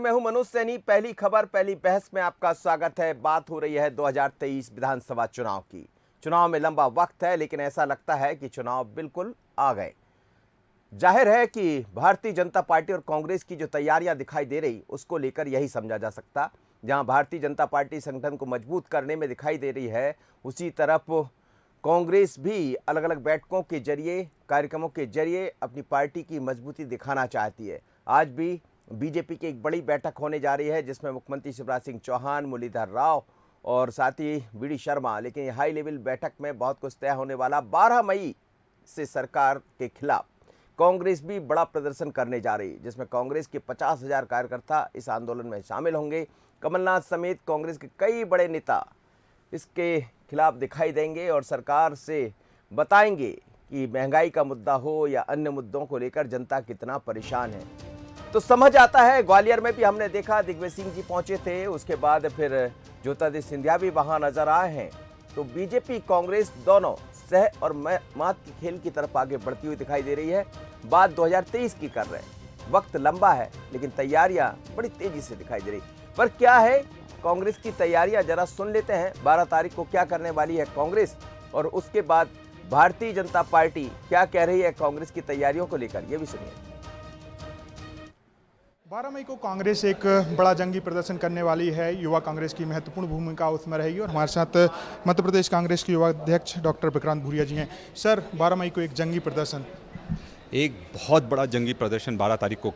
मैं हूं मनोज सैनी। पहली खबर पहली बहस में आपका स्वागत है। बात हो रही है 2023 विधानसभा चुनाव की। चुनाव में लंबा वक्त है, लेकिन ऐसा लगता है कि चुनाव बिल्कुल आ गए। जाहिर है कि भारतीय जनता पार्टी और कांग्रेस की जो तैयारियां दिखाई दे रही, उसको लेकर यही समझा जा सकता। जहां भारतीय जनता पार्टी संगठन को मजबूत करने में दिखाई दे रही है, उसी तरफ कांग्रेस भी अलग अलग बैठकों के जरिए, कार्यक्रमों के जरिए अपनी पार्टी की मजबूती दिखाना चाहती है। आज भी बीजेपी की एक बड़ी बैठक होने जा रही है, जिसमें मुख्यमंत्री शिवराज सिंह चौहान, मुरलीधर राव और साथ ही वी.डी. शर्मा। लेकिन ये हाई लेवल बैठक में बहुत कुछ तय होने वाला। 12 मई से सरकार के खिलाफ कांग्रेस भी बड़ा प्रदर्शन करने जा रही है, जिसमें कांग्रेस के 50,000 कार्यकर्ता इस आंदोलन में शामिल होंगे। कमलनाथ समेत कांग्रेस के कई बड़े नेता इसके खिलाफ दिखाई देंगे और सरकार से बताएंगे कि महंगाई का मुद्दा हो या अन्य मुद्दों को लेकर जनता कितना परेशान है। तो समझ आता है। ग्वालियर में भी हमने देखा, दिग्विजय सिंह जी पहुंचे थे, उसके बाद फिर ज्योतिरादित्य सिंधिया भी वहां नजर आए हैं। तो बीजेपी कांग्रेस दोनों सह और मात के खेल की तरफ आगे बढ़ती हुई दिखाई दे रही है। बात 2023 की कर रहे हैं। वक्त लंबा है, लेकिन तैयारियां बड़ी तेजी से दिखाई दे रही। पर क्या है कांग्रेस की तैयारियां, जरा सुन लेते हैं। 12 तारीख को क्या करने वाली है कांग्रेस, और उसके बाद भारतीय जनता पार्टी क्या कह रही है कांग्रेस की तैयारियों को लेकर, ये भी सुनिए। 12 मई को कांग्रेस एक बड़ा जंगी प्रदर्शन करने वाली है। युवा कांग्रेस की महत्वपूर्ण भूमिका उसमें रहेगी और हमारे साथ मध्य प्रदेश कांग्रेस के युवा अध्यक्ष डॉक्टर विक्रांत भूरिया जी हैं। सर, 12 मई को एक जंगी प्रदर्शन, एक बहुत बड़ा जंगी प्रदर्शन 12 तारीख को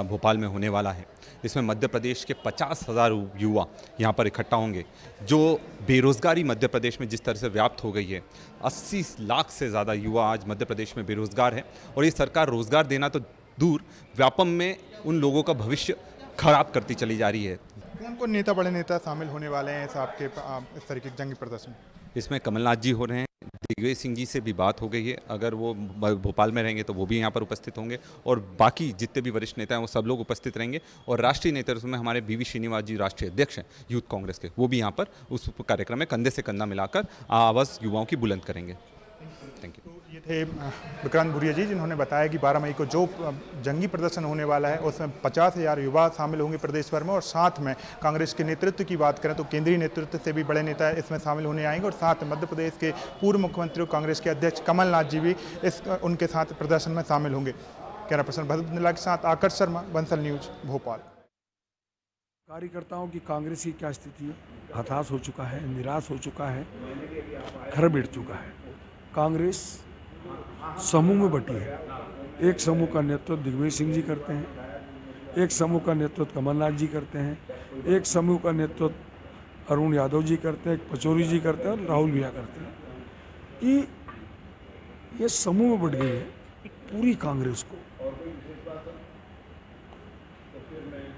भोपाल में होने वाला है। इसमें मध्य प्रदेश के 50,000 युवा यहाँ पर इकट्ठा होंगे। जो बेरोज़गारी मध्य प्रदेश में जिस तरह से व्याप्त हो गई है, 80 लाख से ज़्यादा युवा आज मध्य प्रदेश में बेरोज़गार है, और ये सरकार रोज़गार देना तो दूर, व्यापम में उन लोगों का भविष्य खराब करती चली जा रही है। कौन कौन नेता, बड़े नेता शामिल होने वाले हैं इस आपके इस तरीके के जंगी प्रदर्शन? इसमें कमलनाथ जी हो रहे हैं, दिग्विजय सिंह जी से भी बात हो गई है, अगर वो भोपाल में रहेंगे तो वो भी यहाँ पर उपस्थित होंगे, और बाकी जितने भी वरिष्ठ नेता हैं वो सब लोग उपस्थित रहेंगे। और राष्ट्रीय नेतृत्व में हमारे वी.वी. श्रीनिवास जी, राष्ट्रीय अध्यक्ष हैं यूथ कांग्रेस के, वो भी यहाँ पर उस कार्यक्रम में कंधे से कंधा मिलाकर आवाज़ युवाओं की बुलंद करेंगे। Thank you. तो ये थे विक्रांत भूरिया जी, जिन्होंने बताया कि 12 मई को जो जंगी प्रदर्शन होने वाला है उसमें 50,000 युवा शामिल होंगे प्रदेश भर में, और साथ में कांग्रेस के नेतृत्व की बात करें तो केंद्रीय नेतृत्व से भी बड़े नेता इसमें शामिल होने आएंगे, और साथ में मध्य प्रदेश के पूर्व मुख्यमंत्री और कांग्रेस के अध्यक्ष कमलनाथ जी भी उनके साथ प्रदर्शन में शामिल होंगे। कैमरा पर्सन भरत के साथ आकर्ष शर्मा, बंसल न्यूज, भोपाल। कार्यकर्ताओं की कांग्रेस की क्या स्थिति है? हताश हो चुका है, निराश हो चुका है, घर बैठ चुका है। कांग्रेस समूह में बटी है। एक समूह का नेतृत्व दिग्विजय सिंह जी करते हैं, एक समूह का नेतृत्व कमलनाथ जी करते हैं, एक समूह का नेतृत्व अरुण यादव जी करते हैं, पचौरी जी करते हैं और राहुल भैया करते हैं। कि ये समूह में बट गई है पूरी कांग्रेस को।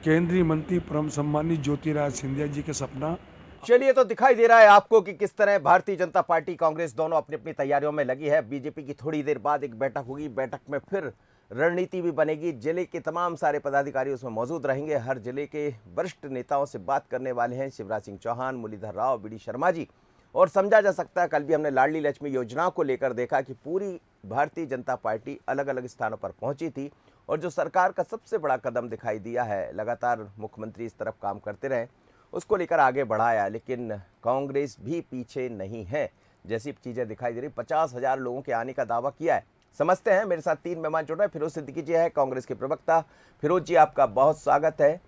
केंद्रीय मंत्री परम सम्मानित ज्योतिरादित्य सिंधिया जी के सपना। चलिए, तो दिखाई दे रहा है आपको कि किस तरह भारतीय जनता पार्टी कांग्रेस दोनों अपनी अपनी तैयारियों में लगी है। बीजेपी की थोड़ी देर बाद एक बैठक होगी। बैठक में फिर रणनीति भी बनेगी। जिले के तमाम सारे पदाधिकारी उसमें मौजूद रहेंगे। हर जिले के वरिष्ठ नेताओं से बात करने वाले हैं शिवराज सिंह चौहान, मुरलीधर राव, वी.डी. शर्मा जी। और समझा जा सकता है, कल भी हमने लाडली लक्ष्मी योजना को लेकर देखा कि पूरी भारतीय जनता पार्टी अलग अलग स्थानों पर पहुंची थी, और जो सरकार का सबसे बड़ा कदम दिखाई दिया है, लगातार मुख्यमंत्री इस तरफ काम करते रहे, उसको लेकर आगे बढ़ाया। लेकिन कांग्रेस भी पीछे नहीं है, जैसी चीजें दिखाई दे रही। 50,000 लोगों के आने का दावा किया है। समझते हैं। मेरे साथ 3 मेहमान जुड़ रहे हैं। फिरोज सिद्दीकी जी है, कांग्रेस के प्रवक्ता। फिरोज जी, आपका बहुत स्वागत है।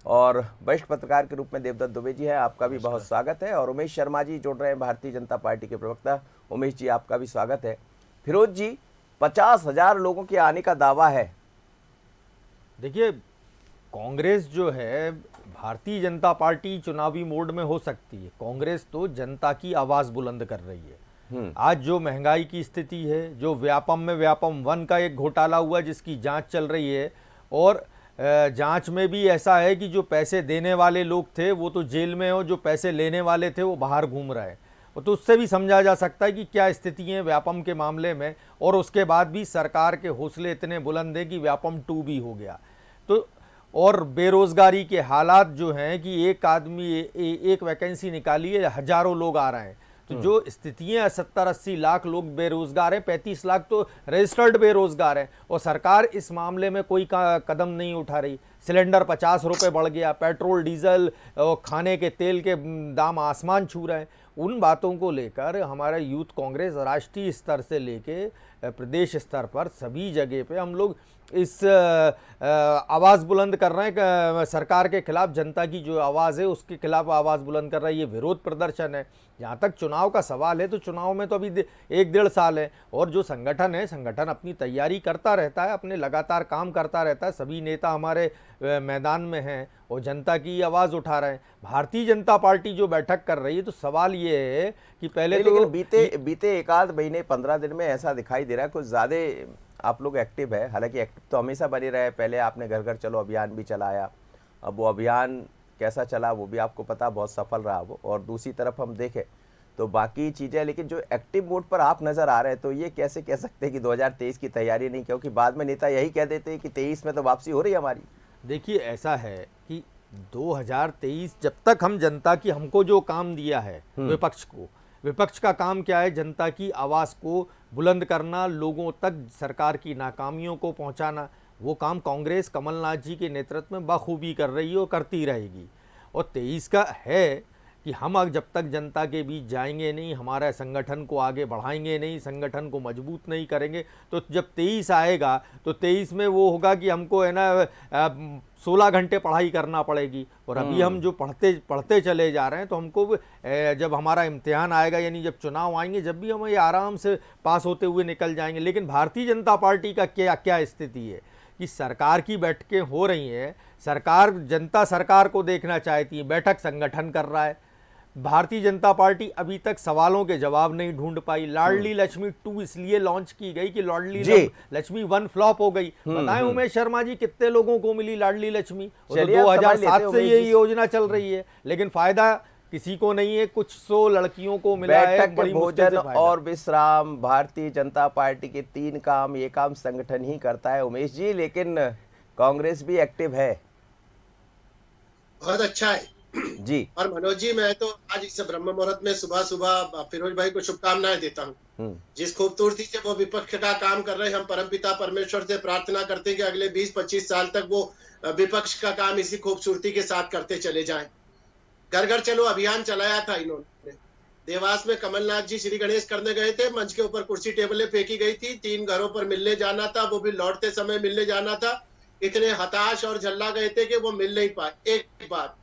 और वरिष्ठ पत्रकार के रूप में देवदत्त दुबे जी है, आपका भी बहुत स्वागत है। और उमेश शर्मा जी जुड़ रहे हैं, भारतीय जनता पार्टी के प्रवक्ता। उमेश जी, आपका भी स्वागत है। फिरोज जी, 50,000 लोगों के आने का दावा है। देखिए, कांग्रेस जो है, भारतीय जनता पार्टी चुनावी मोड में हो सकती है, कांग्रेस तो जनता की आवाज़ बुलंद कर रही है। आज जो महंगाई की स्थिति है, जो व्यापम में व्यापम 1 का एक घोटाला हुआ जिसकी जांच चल रही है, और जांच में भी ऐसा है कि जो पैसे देने वाले लोग थे वो तो जेल में हो, जो पैसे लेने वाले थे वो बाहर घूम रहे हैं। तो उससे भी समझा जा सकता है कि क्या स्थिति है व्यापम के मामले में। और उसके बाद भी सरकार के हौसले इतने बुलंद हैं कि व्यापम 2 भी हो गया। तो और बेरोज़गारी के हालात जो हैं कि एक आदमी एक वैकेंसी निकाली है, हज़ारों लोग आ रहे हैं। तो जो स्थितियां 70-80 लाख लोग बेरोजगार हैं, 35 लाख तो रजिस्टर्ड बेरोजगार हैं, और सरकार इस मामले में कोई कदम नहीं उठा रही। सिलेंडर 50 रुपये बढ़ गया, पेट्रोल डीजल और खाने के तेल के दाम आसमान छू रहे हैं। उन बातों को लेकर हमारा यूथ कांग्रेस राष्ट्रीय स्तर से लेके प्रदेश स्तर पर सभी जगह पे हम लोग इस आवाज़ बुलंद कर रहे हैं कि सरकार के खिलाफ, जनता की जो आवाज़ है उसके खिलाफ आवाज़ बुलंद कर रहा है। ये विरोध प्रदर्शन है। जहाँ तक चुनाव का सवाल है तो चुनाव में तो अभी 1-1.5 साल है, और जो संगठन है, संगठन अपनी तैयारी करता रहता है, अपने लगातार काम करता रहता है। सभी नेता हमारे मैदान में हैं और जनता की आवाज़ उठा रहे हैं। भारतीय जनता पार्टी जो बैठक कर रही है, तो सवाल ये है कि पहले तो लेकिन बीते 1-8 महीने 15 दिन में ऐसा दिखाई दे रहा है कुछ ज़्यादा आप लोग एक्टिव है। हालांकि एक्टिव तो हमेशा बने रहे। पहले आपने घर घर चलो अभियान भी चलाया, अब वो अभियान कैसा चला वो भी आपको पता, बहुत सफल रहा वो। और दूसरी तरफ हम देखें तो बाकी चीज़ें, लेकिन जो एक्टिव मोड पर आप नज़र आ रहे हैं, तो ये कैसे कह सकते हैं कि 2023 की तैयारी नहीं? क्योंकि बाद में नेता यही कह देते हैं कि 23 में तो वापसी हो रही है हमारी। देखिए, ऐसा है कि 2023 जब तक हम जनता की, हमको जो काम दिया है विपक्ष को, विपक्ष का काम क्या है? जनता की आवाज़ को बुलंद करना, लोगों तक सरकार की नाकामियों को पहुंचाना। वो काम कांग्रेस कमलनाथ जी के नेतृत्व में बखूबी कर रही है और करती रहेगी। और 23 का है कि हम जब तक जनता के बीच जाएंगे नहीं, हमारे संगठन को आगे बढ़ाएंगे नहीं, संगठन को मजबूत नहीं करेंगे, तो जब 23 आएगा तो 23 में वो होगा कि हमको है ना 16 घंटे पढ़ाई करना पड़ेगी। और अभी हम जो पढ़ते चले जा रहे हैं, तो हमको जब हमारा इम्तिहान आएगा, यानी जब चुनाव आएंगे, जब भी हम ये आराम से पास होते हुए निकल जाएंगे। लेकिन भारतीय जनता पार्टी का क्या स्थिति है कि सरकार की बैठकें हो रही हैं, जनता सरकार को देखना चाहती है, बैठक संगठन कर रहा है। भारतीय जनता पार्टी अभी तक सवालों के जवाब नहीं ढूंढ पाई। लाडली लक्ष्मी 2 इसलिए लॉन्च की गई कि लाडली लक्ष्मी 1 फ्लॉप हो गई। बताएं उमेश शर्मा जी, कितने लोगों को मिली लाडली लक्ष्मी? तो 2007 से ये योजना चल रही है, लेकिन फायदा किसी को नहीं है। कुछ 100 लड़कियों को मिला है। बैठक, भोजन और विश्राम, भारतीय जनता पार्टी के 3 काम, ये काम संगठन ही करता है उमेश जी। लेकिन कांग्रेस भी एक्टिव है। बहुत अच्छा है जी। और मनोज जी, मैं तो आज इस ब्रह्म मुहूर्त में सुबह सुबह फिरोज भाई को शुभकामनाएं देता हूँ। जिस खूबसूरती से वो विपक्ष का काम कर रहे हैं, हम परमपिता परमेश्वर से प्रार्थना करते हैं कि अगले 20-25 साल तक वो विपक्ष का काम इसी खूबसूरती के साथ करते चले जाएं। घर घर चलो अभियान चलाया था इन्होंने। देवास में कमलनाथ जी श्री गणेश करने गए थे, मंच के ऊपर कुर्सी टेबलें फेंकी गई थी, 3 घरों पर मिलने जाना था, वो भी लौटते समय मिलने जाना था। इतने हताश और झल्ला गए थे कि वो मिल नहीं पाए। एक बात।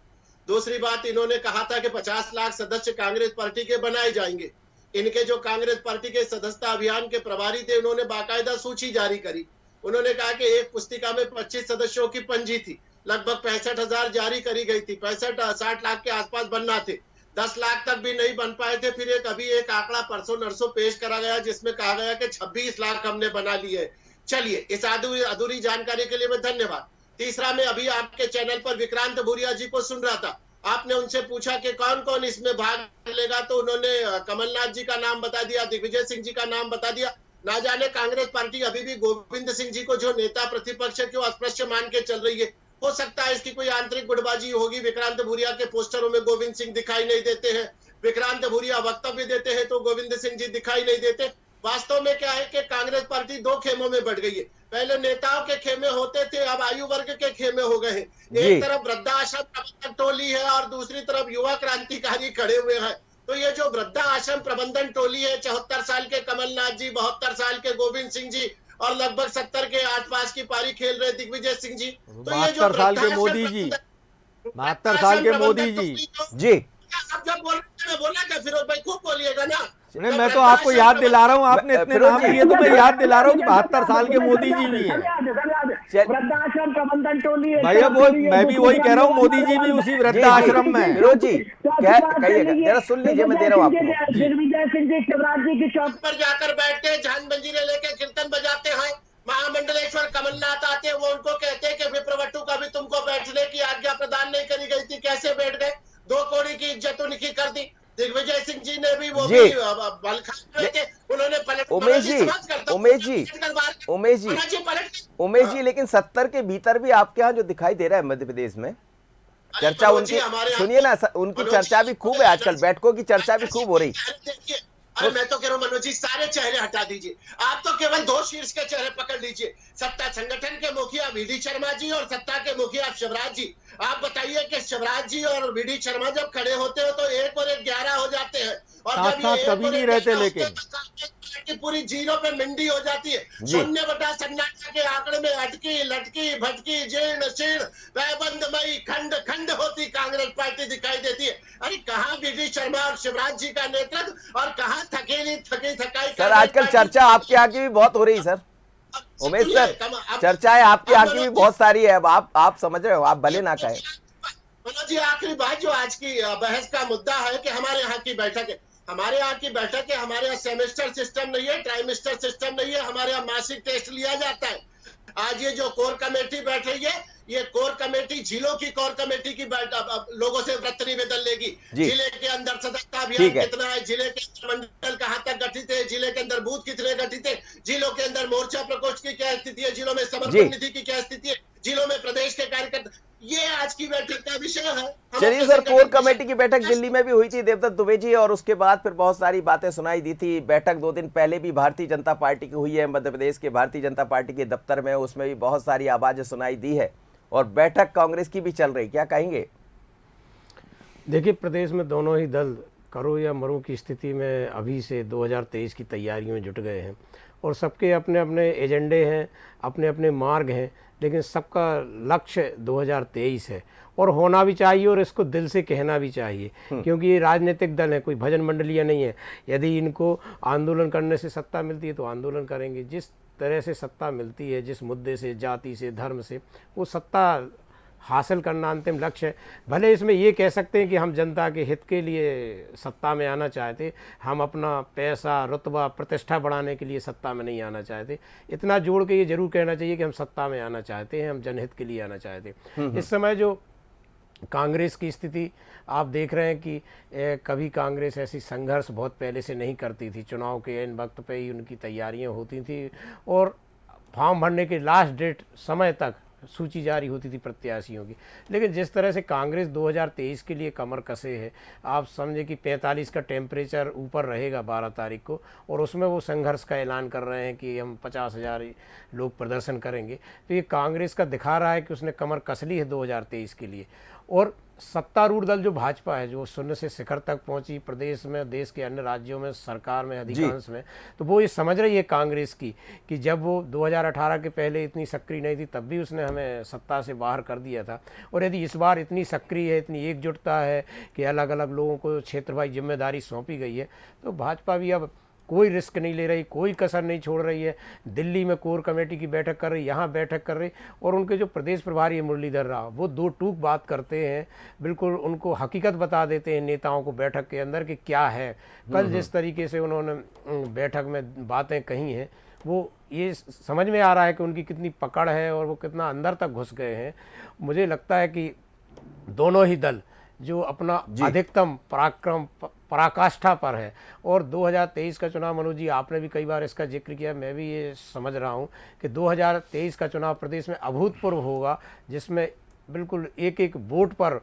दूसरी बात, इन्होंने कहा था कि 50 लाख सदस्य कांग्रेस पार्टी के बनाए जाएंगे। इनके जो कांग्रेस पार्टी के सदस्यता अभियान के प्रभारी थे, उन्होंने बाकायदा सूची जारी करी। उन्होंने कहा कि एक पुस्तिका में 25 सदस्यों की पंजी थी, लगभग 65,000 जारी करी गई थी। 65-60 लाख के आसपास बनना थे, 10 लाख तक भी नहीं बन पाए थे। फिर अभी एक आंकड़ा परसों नरसों पेश करा गया, जिसमें कहा गया कि 26 लाख हमने बना लिए। चलिए, इस अधूरी जानकारी के लिए मैं धन्यवाद। तीसरा, मैं अभी आपके चैनल पर विक्रांत भूरिया जी को सुन रहा था। आपने उनसे पूछा कि कौन कौन इसमें भाग लेगा, तो उन्होंने कमलनाथ जी का नाम बता दिया, दिग्विजय सिंह जी का नाम बता दिया। ना जाने कांग्रेस पार्टी अभी भी गोविंद सिंह जी को जो नेता प्रतिपक्ष है क्यों अस्पृश्य मान के चल रही है। हो सकता है इसकी कोई आंतरिक गुटबाजी होगी। विक्रांत भूरिया के पोस्टरों में गोविंद सिंह दिखाई नहीं देते हैं, विक्रांत भूरिया वक्तव्य देते हैं तो गोविंद सिंह जी दिखाई नहीं देते। वास्तव में क्या है कि कांग्रेस पार्टी 2 खेमों में बढ़ गई है। पहले नेताओं के खेमे होते थे, अब आयु वर्ग के खेमे हो गए हैं। एक तरफ वृद्धाश्रम प्रबंधन टोली है और दूसरी तरफ युवा क्रांतिकारी खड़े हुए हैं। तो ये जो वृद्धाश्रम प्रबंधन टोली है, 74 साल के कमलनाथ जी, 72 साल के गोविंद सिंह जी और लगभग 70 के आसपास की पारी खेल रहे दिग्विजय सिंह जी। तो ये जो 72 साल के मोदी जी, 72 साल के मोदी जी आप जब बोल रहे हैं, बोला क्या फिरोज भाई, खूब बोलिएगा ना। नहीं, मैं तो आपको याद दिला रहा हूँ, आपने इतने नाम लिए तो मैं याद दिला रहा हूँ कि 72 साल के मोदी जी भी हैं। वृद्धाश्रम प्रबंधन टोली है भैया, वो मैं भी वही कह रहा हूँ, मोदी जी भी उसी वृद्धाश्रम में। फिरोज जी कहिएगा, जरा सुन लीजिए, मैं दे रहा हूँ आपको। दिग्विजय सिंह जी शिवराज जी की चौक पर जाकर बैठते हैं, झान मंजीरे लेके कीर्तन बजाते हैं। महामंडलेश्वर कमलनाथ आते हैं, वो उनको कहते हैं कि विप्रवट्टू का भी तुमको बैठने की आज्ञा प्रदान नहीं करी गई थी, कैसे बैठ गए? 2 कौड़ी की इज्जत उनकी कर दी। दिग्विजय सिंह जी ने भी वो भी बल खा थे, उन्होंने पलट। उमेश जी, लेकिन 70 के भीतर भी आपके यहाँ जो दिखाई दे रहा है मध्य प्रदेश में, चर्चा मनोज जी, उनकी हमारे यहाँ सुनिए ना उनकी मनोज चर्चा जी, भी खूब है आजकल, बैठकों की चर्चा भी खूब हो रही। देखिए, अरे मैं तो कह रहा हूँ मनोज जी, सारे चेहरे हटा दीजिए, आप तो केवल 2 शीर्ष के चेहरे पकड़ लीजिए, सत्ता संगठन के मुखिया वीडी शर्मा जी और सत्ता के मुखिया शिवराज जी। आप बताइए कि शिवराज जी और वीडी शर्मा जब खड़े होते हो तो 1 और 1 11 हो जाते हैं, और साथ जब साथ ये कभी 1 और नहीं 1 रहते 11 होते लेकिन। हैं तो पार्टी पूरी जीरो पे मिंडी हो जाती है। जी। शून्य बटा सन्नाटा के आंकड़े में अटकी लटकी भटकी जीर्ण शीर्ण पैबंदमयी खंड खंड होती कांग्रेस पार्टी दिखाई देती है। अरे कहाँ वीडी शर्मा और शिवराज जी का नेतृत्व और कहाँ थकी थकाई सर आजकल चर्चा आपके यहाँ की भी बहुत हो रही सर, उमेश सर, चर्चाएं आपके यहाँ की भी बहुत सारी है। अब आप समझ रहे हो, आप भले ना कहें। मनोज जी, आखिरी बात जो आज की बहस का मुद्दा है कि हमारे यहाँ की बैठक है, हमारे यहाँ की बैठक है, हमारे यहाँ सेमेस्टर सिस्टम नहीं है, ट्राइमेस्टर सिस्टम नहीं है, हमारे यहाँ मासिक टेस्ट लिया जाता है। आज ये जो कोर कमेटी बैठ रही है, ये कोर कमेटी जिलों की कोर कमेटी की लोगों से व्रत निवेदन लेगी। जिले के अंदर सदस्यता अभियान कितना है, जिले के अंदर मंडल कहाँ तक गठित है, जिले के अंदर बूथ कितने गठित है, जिलों के अंदर मोर्चा प्रकोष्ठ की क्या स्थिति है, जिलों में समर्पण निधि की क्या स्थिति है, जिलों में प्रदेश के कार्यकर्ता, ये आज की बैठक का विषय है। चलिए सर, कोर कमेटी की बैठक दिल्ली में भी हुई थी देवदत्त दुबे जी, और उसके बाद फिर बहुत सारी बातें सुनाई दी थी। बैठक 2 दिन पहले भी भारतीय जनता पार्टी की हुई है, मध्य प्रदेश के भारतीय जनता पार्टी के दफ्तर में, उसमें भी बहुत सारी आवाजें सुनाई दी है, और बैठक कांग्रेस की भी चल रही, क्या कहेंगे? देखिए, प्रदेश में दोनों ही दल करो या मरो की स्थिति में अभी से 2023 की तैयारियों में जुट गए हैं, और सबके अपने अपने एजेंडे हैं, अपने अपने मार्ग हैं, लेकिन सबका लक्ष्य 2023 है, और होना भी चाहिए, और इसको दिल से कहना भी चाहिए, क्योंकि ये राजनीतिक दल है, कोई भजन मंडलियाँ नहीं है। यदि इनको आंदोलन करने से सत्ता मिलती है तो आंदोलन करेंगे, जिस तरह से सत्ता मिलती है, जिस मुद्दे से, जाति से, धर्म से, वो सत्ता हासिल करना अंतिम लक्ष्य है। भले इसमें ये कह सकते हैं कि हम जनता के हित के लिए सत्ता में आना चाहते, हम अपना पैसा, रुतबा, प्रतिष्ठा बढ़ाने के लिए सत्ता में नहीं आना चाहते। इतना जोड़ के ये जरूर कहना चाहिए कि हम सत्ता में आना चाहते हैं, हम जनहित के लिए आना चाहते हैं। इस समय जो कांग्रेस की स्थिति आप देख रहे हैं कि कभी कांग्रेस ऐसी संघर्ष बहुत पहले से नहीं करती थी, चुनाव के इन वक्त पे ही उनकी तैयारियां होती थी, और फॉर्म भरने के लास्ट डेट समय तक सूची जारी होती थी प्रत्याशियों की। लेकिन जिस तरह से कांग्रेस 2023 के लिए कमर कसे है, आप समझे कि 45 का टेम्परेचर ऊपर रहेगा 12 तारीख को, और उसमें वो संघर्ष का ऐलान कर रहे हैं कि हम 50,000 लोग प्रदर्शन करेंगे। तो ये कांग्रेस का दिखा रहा है कि उसने कमर कस ली है 2023 के लिए। और सत्तारूढ़ दल जो भाजपा है, जो शून्य से शिखर तक पहुंची प्रदेश में, देश के अन्य राज्यों में, सरकार में, अधिकांश में, तो वो ये समझ रही है कांग्रेस की कि जब वो 2018 के पहले इतनी सक्रिय नहीं थी, तब भी उसने हमें सत्ता से बाहर कर दिया था, और यदि इस बार इतनी सक्रिय है, इतनी एकजुटता है कि अलग अलग लोगों को क्षेत्रवाई जिम्मेदारी सौंपी गई है, तो भाजपा भी अब कोई रिस्क नहीं ले रही, कोई कसर नहीं छोड़ रही है। दिल्ली में कोर कमेटी की बैठक कर रही, यहाँ बैठक कर रही, और उनके जो प्रदेश प्रभारी है मुरलीधर राव, वो 2 टूक बात करते हैं, बिल्कुल उनको हकीकत बता देते हैं नेताओं को बैठक के अंदर कि क्या है। कल जिस तरीके से उन्होंने बैठक में बातें कही हैं, वो ये समझ में आ रहा है कि उनकी कितनी पकड़ है और वो कितना अंदर तक घुस गए हैं। मुझे लगता है कि दोनों ही दल जो अपना अधिकतम पराक्रम, पराकाष्ठा पर है, और 2023 का चुनाव, मनोज जी आपने भी कई बार इसका जिक्र किया, मैं भी ये समझ रहा हूँ कि 2023 का चुनाव प्रदेश में अभूतपूर्व होगा, जिसमें बिल्कुल एक एक वोट पर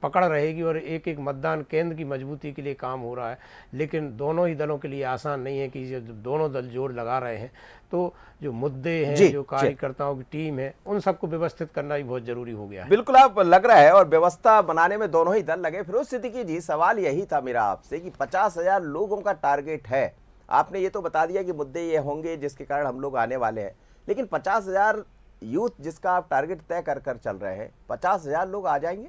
पकड़ रहेगी, और एक एक मतदान केंद्र की मजबूती के लिए काम हो रहा है। लेकिन दोनों ही दलों के लिए आसान नहीं है कि जब दोनों दल जोर लगा रहे हैं, तो जो मुद्दे हैं, जो कार्यकर्ताओं की टीम है, उन सबको व्यवस्थित करना भी बहुत जरूरी हो गया है। बिल्कुल, आप लग रहा है, और व्यवस्था बनाने में दोनों ही दल लगे। फिरोज सिद्दीकी जी, सवाल यही था मेरा आपसे कि 50,000 लोगों का टारगेट है, आपने ये तो बता दिया कि मुद्दे ये होंगे जिसके कारण हम लोग आने वाले हैं, लेकिन 50,000 यूथ जिसका आप टारगेट तय कर कर चल रहे हैं, 50,000 लोग आ जाएंगे?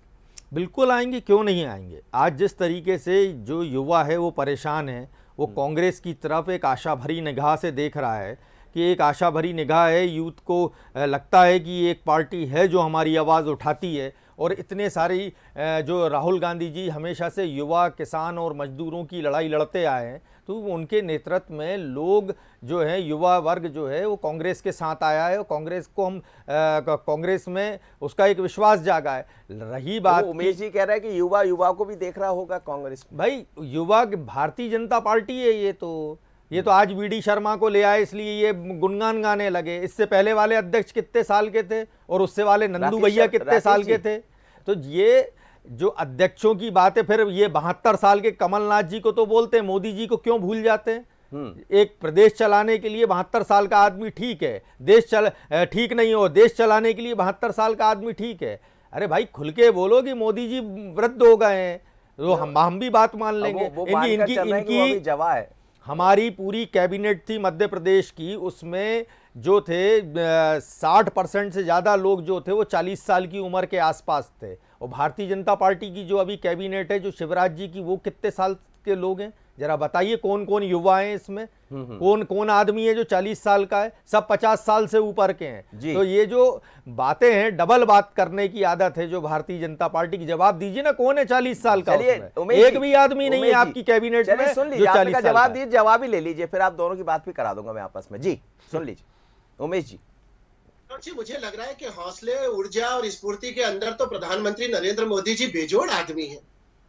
बिल्कुल आएंगे, क्यों नहीं आएंगे। आज जिस तरीके से जो युवा है वो परेशान है, वो कांग्रेस की तरफ एक आशा भरी निगाह से देख रहा है कि एक आशा भरी निगाह है, यूथ को लगता है कि एक पार्टी है जो हमारी आवाज़ उठाती है। और इतने सारी जो राहुल गांधी जी हमेशा से युवा, किसान और मजदूरों की लड़ाई लड़ते आए हैं, तो उनके नेतृत्व में लोग जो है, युवा वर्ग जो है वो कांग्रेस के साथ आया है, और कांग्रेस को हम कांग्रेस में उसका एक विश्वास जागा है। रही बात, तो उमेश जी कह रहे हैं कि युवा को भी देख रहा होगा कांग्रेस। भाई युवा भारतीय जनता पार्टी है, ये तो आज वीडी शर्मा को ले आए इसलिए ये गुनगान गाने लगे। इससे पहले वाले अध्यक्ष कितने साल के थे, और उससे वाले नंदू भैया कितने साल के थे। तो ये जो अध्यक्षों की बात है, फिर ये 72 साल के कमलनाथ जी को तो बोलते हैं, मोदी जी को क्यों भूल जाते हैं? एक प्रदेश चलाने के लिए 72 साल का आदमी ठीक है, ठीक नहीं हो, देश चलाने के लिए 72 साल का आदमी ठीक है। अरे भाई खुल के बोलो कि मोदी जी वृद्ध हो गए हैं, तो हम भी बात मान लेंगे। इनकी जवा है। हमारी पूरी कैबिनेट थी मध्य प्रदेश की, उसमें जो थे 60% से ज़्यादा लोग जो थे वो 40 साल की उम्र के आसपास थे। और भारतीय जनता पार्टी की जो अभी कैबिनेट है, जो शिवराज जी की, वो कितने साल के लोग हैं? जरा बताइए कौन कौन युवा हैं इसमें, कौन कौन आदमी है जो 40 साल का है? सब 50 साल से ऊपर के हैं। तो ये जो बातें हैं, डबल बात करने की आदत है जो भारतीय जनता पार्टी की। जवाब दीजिए ना, कौन है 40 साल का? एक भी आदमी नहीं है आपकी कैबिनेट में सुन लीजिए, आपका जवाब दीजिए, जवाब ही ले लीजिए, फिर आप दोनों की बात भी करा दूंगा मैं आपस में। जी सुन लीजिए उमेश जी। मुझे लग रहा है कि हौसले, ऊर्जा और स्फूर्ति के अंदर तो प्रधानमंत्री नरेंद्र मोदी जी बेजोड़ आदमी हैं।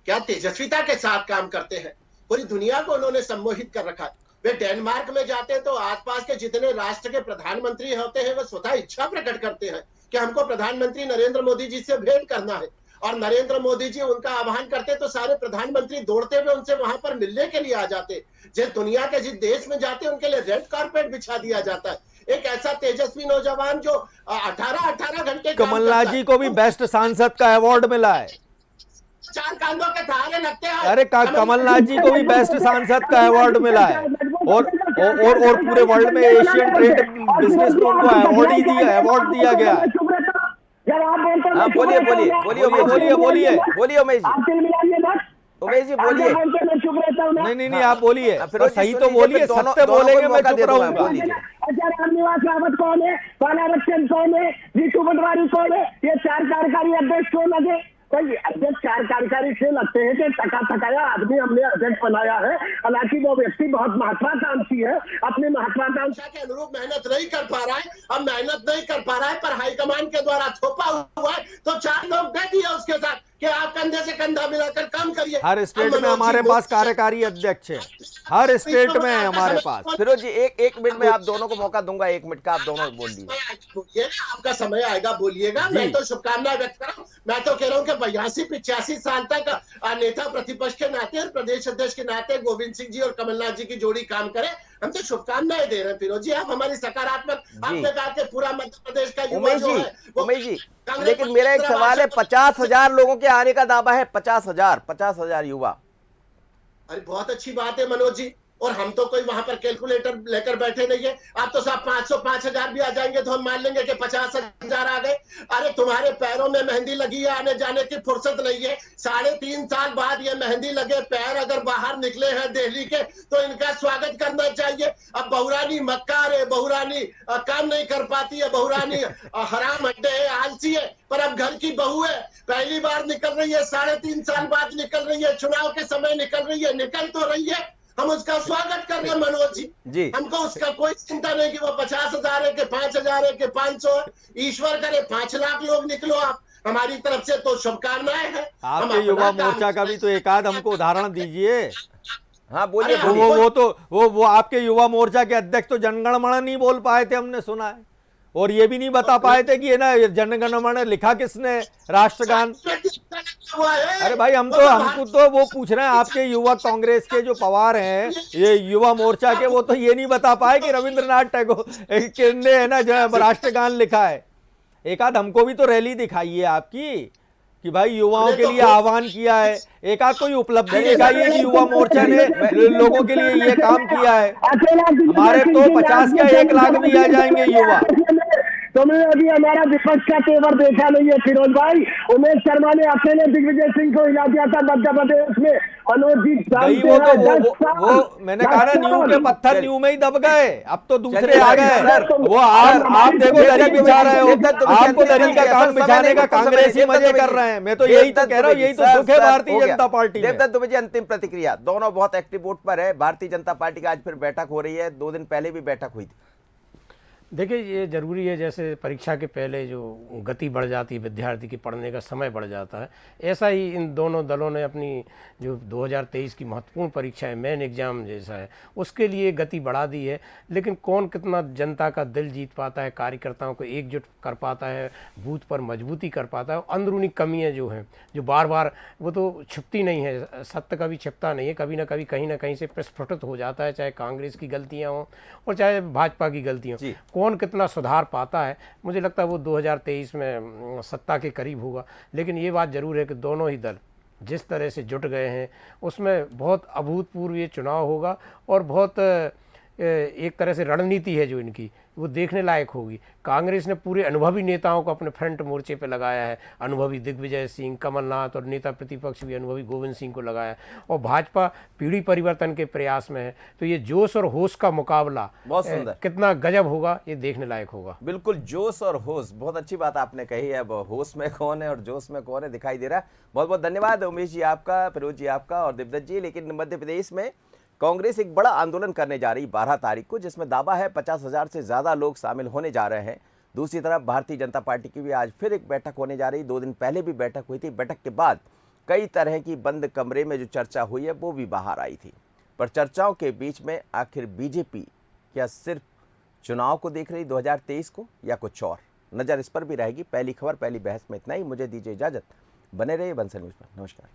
क्या तेजस्विता के साथ काम करते हैं, पूरी दुनिया को उन्होंने सम्मोहित कर रखा है। वे डेनमार्क में जाते हैं तो आसपास के जितने राष्ट्र के प्रधानमंत्री होते हैं, वे स्वतः इच्छा प्रकट करते हैं कि हमको प्रधानमंत्री नरेंद्र मोदी जी से भेंट करना है। और नरेंद्र मोदी जी उनका आह्वान करते तो सारे प्रधानमंत्री दौड़ते हुए उनसे वहां पर मिलने के लिए आ जाते। जिस दुनिया के जिस देश में जाते उनके लिए रेड कारपेट बिछा दिया जाता है। एक ऐसा तेजस्वी नौजवान जो 18 घंटे कमलनाथ जी को भी बेस्ट सांसद का अवार्ड मिला है। 4 कांधों के सहारे लगते हैं। अरे कमलनाथ जी को भी बेस्ट सांसद का अवार्ड मिला है, और पूरे वर्ल्ड में एशियन ट्रेड बिजनेस में उनको अवार्ड दिया गया है। हाँ बोलिए बोलिए बोलिए बोलिए बोलिए बोलिए उमेश जी, उमेश जी बोलिए। नहीं आप बोलिए, सही तो बोलिए, सत्य बोलेंगे, मैं चुप रहूंगा। रामनिवास रावत कौन है, बालारक्षण कौन है, जीतू पटवारी कौन है, ये 4 कार्यकारी अध्यक्ष क्यों लगे? भाई अध्यक्ष 4 कार्यकारी से लगते हैं कि थका थकाया आदमी हमने अध्यक्ष बनाया है। हालांकि वो व्यक्ति बहुत महत्वाकांक्षी है, अपनी महत्वाकांक्षा के अनुरूप मेहनत नहीं कर पा रहा है। अब मेहनत नहीं कर पा रहा है पर हाईकमान के द्वारा थोपा हुआ है, तो 4 लोग दे दिए उसके साथ कि आप कंधे से कंधा मिलाकर काम करिए। हर स्टेट में हमारे पास कार्यकारी अध्यक्ष है, हर स्टेट में है हमारे पास। फिरोज जी एक मिनट में आप दोनों को मौका दूंगा, 1 मिनट का आप दोनों बोल लीजिए। आपका समय आएगा, बोलिएगा। मैं तो शुभकामनाएं व्यक्त कर रहा हूँ। मैं तो कह रहा हूँ कि 82-85 साल तक नेता प्रतिपक्ष के नाते और प्रदेश अध्यक्ष के नाते गोविंद सिंह जी और कमलनाथ जी की जोड़ी काम करे। हम तो शुभकामनाएं दे रहे हैं फिरोज जी, आप हमारी सकारात्मक। आपने कहा कि पूरा मध्य प्रदेश का युवा जो है उमेश जी, लेकिन मेरा एक सवाल है, 50,000 लोगों के आने का दावा है, 50,000 युवा। अरे बहुत अच्छी बात है मनोज जी, और हम तो कोई वहां पर कैलकुलेटर लेकर बैठे नहीं है। आप तो साहब 500-5,000 भी आ जाएंगे तो हम मान लेंगे कि 50,000 आ गए। अरे तुम्हारे पैरों में मेहंदी लगी है, आने जाने की फुर्सत नहीं है। 3.5 साल बाद ये मेहंदी लगे पैर अगर बाहर निकले हैं दिल्ली के, तो इनका स्वागत करना चाहिए। अब बहुरानी मक्कार है, बहुरानी काम नहीं कर पाती है, बहुरानी हराम अड्डे है, आलसी है, पर अब घर की बहू है, पहली बार निकल रही है, 3.5 साल बाद निकल रही है, चुनाव के समय निकल रही है, निकल तो रही है। हम उसका स्वागत कर रहे हैं मनोज जी। हमको उसका कोई चिंता नहीं कि वो 50,000 है कि 5,000 है कि 500 है। ईश्वर करे 5 लाख लोग निकलो आप, हमारी तरफ से तो शुभकामनाएं हैं। आपके युवा मोर्चा का भी तो एक आध हमको उदाहरण दीजिए। हाँ बोलिए। वो आपके युवा मोर्चा के अध्यक्ष तो जनगणमन नहीं बोल पाए थे, हमने सुना है, और ये भी नहीं बता पाए थे कि ना जनगणमन लिखा किसने, राष्ट्रगान। अरे भाई हमको तो वो पूछ रहे हैं, आपके युवा कांग्रेस के जो पवार हैं, ये युवा मोर्चा के, वो तो ये नहीं बता पाए कि रविंद्रनाथ टैगोर ने है ना राष्ट्रगान लिखा है। एक आध हमको भी तो रैली दिखाइए आपकी कि भाई युवाओं के लिए आह्वान किया है, एक आध कोई उपलब्धि दिखाइए कि युवा मोर्चा ने लोगों के लिए ये काम किया है। हमारे तो 50 क्या 1 लाख भी आ जाएंगे युवा। तुमने अभी हमारा विपक्ष का तेवर देखा नहीं है फिरोज भाई। उमेश शर्मा ने अकेले दिग्विजय सिंह को हिला दिया था मध्य प्रदेश में। मनोज जी वो मैंने कहा ना, न्यू के पत्थर न्यू में ही दब गए, अब तो दूसरे आ गए। वो आप देखो दरी बिछा रहे हो, आपको दरी का काम बिछाने का कांग्रेसी मजे कर रहे हैं। मैं तो यही तो कह रहा हूँ, यही तो दुख है भारतीय जनता पार्टी। देवदत्त दुबे जी अंतिम प्रतिक्रिया। दोनों बहुत एक्टिव वोट पर है। भारतीय जनता पार्टी की आज फिर बैठक हो रही है, 2 दिन पहले भी बैठक हुई थी। देखिए, ये ज़रूरी है, जैसे परीक्षा के पहले जो गति बढ़ जाती है, विद्यार्थी की पढ़ने का समय बढ़ जाता है, ऐसा ही इन दोनों दलों ने अपनी जो 2023 की महत्वपूर्ण परीक्षा है, मेन एग्ज़ाम जैसा है, उसके लिए गति बढ़ा दी है। लेकिन कौन कितना जनता का दिल जीत पाता है, कार्यकर्ताओं को एकजुट कर पाता है, बूथ पर मजबूती कर पाता है, अंदरूनी कमियाँ जो हैं, जो बार बार वो तो छिपती नहीं है, सत्य कभी छिपता नहीं है, कभी ना कहीं से प्रस्फुटित हो जाता है, चाहे कांग्रेस की गलतियाँ हों और चाहे भाजपा की गलतियाँ हों। कौन कितना सुधार पाता है, मुझे लगता है वो 2023 में सत्ता के करीब होगा। लेकिन ये बात ज़रूर है कि दोनों ही दल जिस तरह से जुट गए हैं, उसमें बहुत अभूतपूर्व ये चुनाव होगा और बहुत एक तरह से रणनीति है जो इनकी, वो देखने लायक होगी। कांग्रेस ने पूरे अनुभवी नेताओं को अपने फ्रंट मोर्चे पे लगाया है, अनुभवी दिग्विजय सिंह, कमलनाथ, और नेता प्रतिपक्ष भी अनुभवी गोविंद सिंह को लगाया है। और भाजपा पीढ़ी परिवर्तन के प्रयास में है। तो ये जोश और होश का मुकाबला बहुत सुंदर, कितना गजब होगा, ये देखने लायक होगा। बिल्कुल, जोश और होश, बहुत अच्छी बात आपने कही है। अब होश में कौन है और जोश में कौन है दिखाई दे रहा है। बहुत बहुत धन्यवाद उमेश जी आपका, फिरोज जी आपका और दिव्यदत्त जी। लेकिन मध्य प्रदेश में कांग्रेस एक बड़ा आंदोलन करने जा रही 12 तारीख को, जिसमें दावा है 50,000 से ज़्यादा लोग शामिल होने जा रहे हैं। दूसरी तरफ भारतीय जनता पार्टी की भी आज फिर एक बैठक होने जा रही। 2 दिन पहले भी बैठक हुई थी। बैठक के बाद कई तरह की बंद कमरे में जो चर्चा हुई है वो भी बाहर आई थी। पर चर्चाओं के बीच में आखिर बीजेपी क्या सिर्फ चुनाव को देख रही 2023 को, या कुछ और? नज़र इस पर भी रहेगी। पहली खबर पहली बहस में इतना ही। मुझे दीजिए इजाज़त, बने रहिए बंसल न्यूज़ पर। नमस्कार।